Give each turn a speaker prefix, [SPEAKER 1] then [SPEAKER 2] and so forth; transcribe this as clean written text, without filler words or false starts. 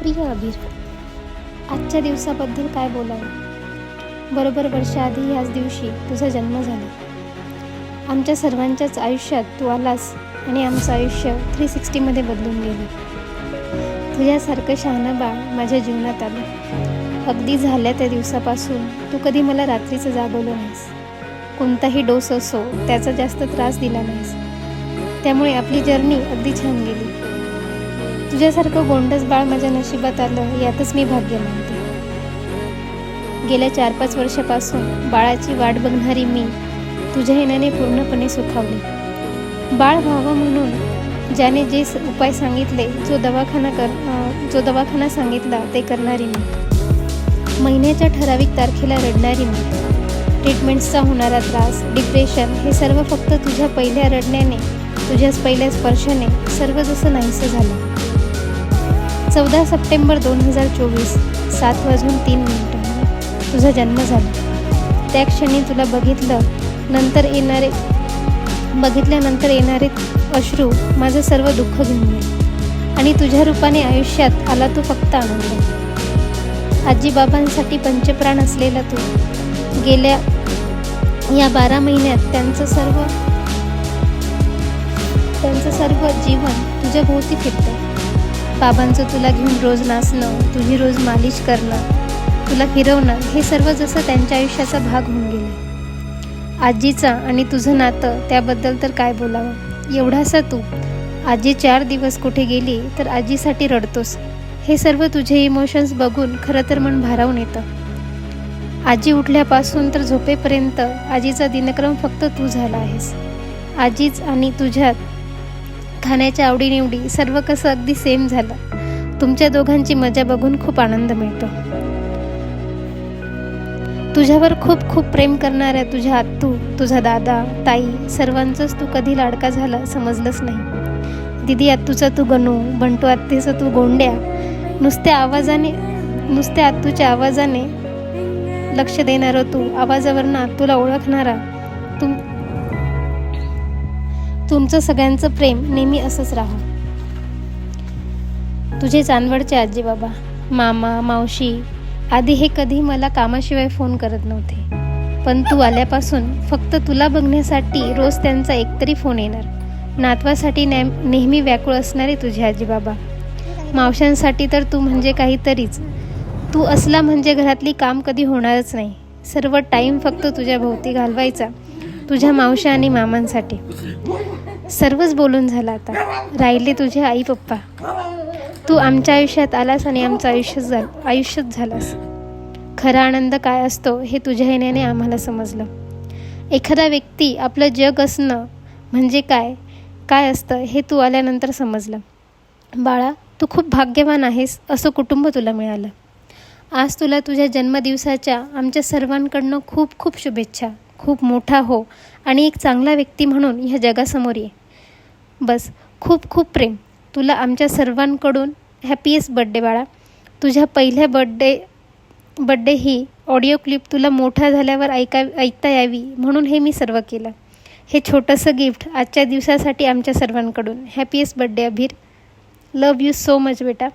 [SPEAKER 1] प्रिय अबीर, आजच्या दिवसाबद्दल काय बोलावं. बरोबर वर्षाआधी ह्याच दिवशी तुझा जन्म झाला. आमच्या सर्वांच्याच आयुष्यात तू आलास आणि आमचं आयुष्य 360मध्ये बदलून गेलं. तुझ्यासारखं शहाणं बाळ माझ्या जीवनात आलं. अगदी झाल्या त्या दिवसापासून तू कधी मला रात्रीचं जागवलं नाहीस. कोणताही डोस असो त्याचा जास्त त्रास दिला नाहीस. त्यामुळे आपली जर्नी अगदी छान गेली. तुझ्यासारखं गोंडस बाळ माझ्या नशिबात आलं यातच मी भाग्य मानते. गेल्या 4-5 वर्षापासून बाळाची वाट बघणारी मी तुझ्या येण्याने पूर्णपणे सुखावली. बाळ व्हावं म्हणून ज्याने जे उपाय सांगितले, जो दवाखाना सांगितला ते करणारी मी. महिन्याच्या ठराविक तारखेला रडणारी मी. ट्रीटमेंट्सचा होणारा त्रास, डिप्रेशन हे सर्व फक्त तुझ्या पहिल्या रडण्याने, तुझ्याच पहिल्या स्पर्शाने सर्व जसं नाहीसं झालं. 14 सप्टेंबर 2024 7:03 तुझा जन्म झाला. त्या क्षणी तुला बघितल्यानंतर येणारे अश्रू माझं सर्व दुःख घेऊन गेले आणि तुझ्या रूपाने आयुष्यात आला तो फक्त आनंद. आजी-बाबांसाठी पंचप्राण असलेला तू गेल्या या 12 महिन्यात त्यांचं सर्व जीवन तुझ्या भोवती फिरतं. बाबांचं तुला घेऊन रोज नाचणं, तुझी रोज मालिश करणं, तुला फिरवणं हे सर्व जसं त्यांच्या आयुष्याचा भाग होऊन गेलं. आजीचा आणि तुझं नातं त्याबद्दल तर काय बोलावं. एवढासा तू आजी 4 दिवस कुठे गेली तर आजीसाठी रडतोस. हे सर्व तुझे इमोशन्स बघून खरं तर मन भारावून येतं. आजी उठल्यापासून तर झोपेपर्यंत आजीचा दिनक्रम फक्त तू झाला आहेस. आजीच आणि तुझ्यात खाण्याच्या आवडीनिवडी सर्व कसं अगदी सेम झालं. तुमच्या दोघांची मजा बघून खूप आनंद मिळतो. तुझ्यावर खूप खूप प्रेम करणाऱ्या तुझ्या आत्तू, तुझा दादा, ताई सर्वांचंच तू कधी लाडका झाला समजलंच नाही. दिदी आत्तूचा तू गणू, बंटू आत्तेचा तू गोंड्या. नुसत्या आत्तूच्या आवाजाने लक्ष देणारं तू, आवाजावरनं आत्तूला ओळखणारा. तुमचं सगळ्यांचं प्रेम नेहमी असंच राहा. तुझे चांदवडचे आजी बाबा, मामा, मावशी आधी हे कधी मला कामाशिवाय फोन करत नव्हते. पण तू आल्यापासून फक्त तुला बघण्यासाठी रोज त्यांचा एकतरी फोन येणार. नातवासाठी नेहमी व्याकुळ असणारे तुझे आजी बाबा. मावशांसाठी तर तू म्हणजे काहीतरीच. तू असला म्हणजे घरातली काम कधी होणारच नाही. सर्व टाईम फक्त तुझ्या भोवती घालवायचा. तुझ्या मावशा आणि मामांसाठी. सर्वच बोलून झालं आता. राहिले तुझे आई पप्पा. तू आमच्या आयुष्यात आलास आणि आमचं आयुष्यच झालास. खरा आनंद काय असतो हे तुझ्या येण्याने आम्हाला समजलं. एखादा व्यक्ती आपलं जग असणं म्हणजे काय असतं हे तू आल्यानंतर समजलं. बाळा, तू खूप भाग्यवान आहेस. असं कुटुंब तुला मिळालं. आज तुला तुझ्या जन्मदिवसाच्या आमच्या सर्वांकडनं खूप खूप शुभेच्छा. खूप मोठा हो आणि एक चांगला व्यक्ती म्हणून ह्या जगासमोर ये. बस, खूप खूप प्रेम. तुला आमच्या सर्वांकडून हॅपीएस्ट बड्डे बाळा. तुझ्या पहिल्या बड्डे ही ऑडिओ क्लिप तुला मोठा झाल्यावर ऐकता यावी म्हणून हे मी सर्व केलं. हे छोटंसं गिफ्ट आजच्या दिवसासाठी आमच्या सर्वांकडून. हॅपीएस्ट बड्डे अबीर. लव यू सो मच बेटा.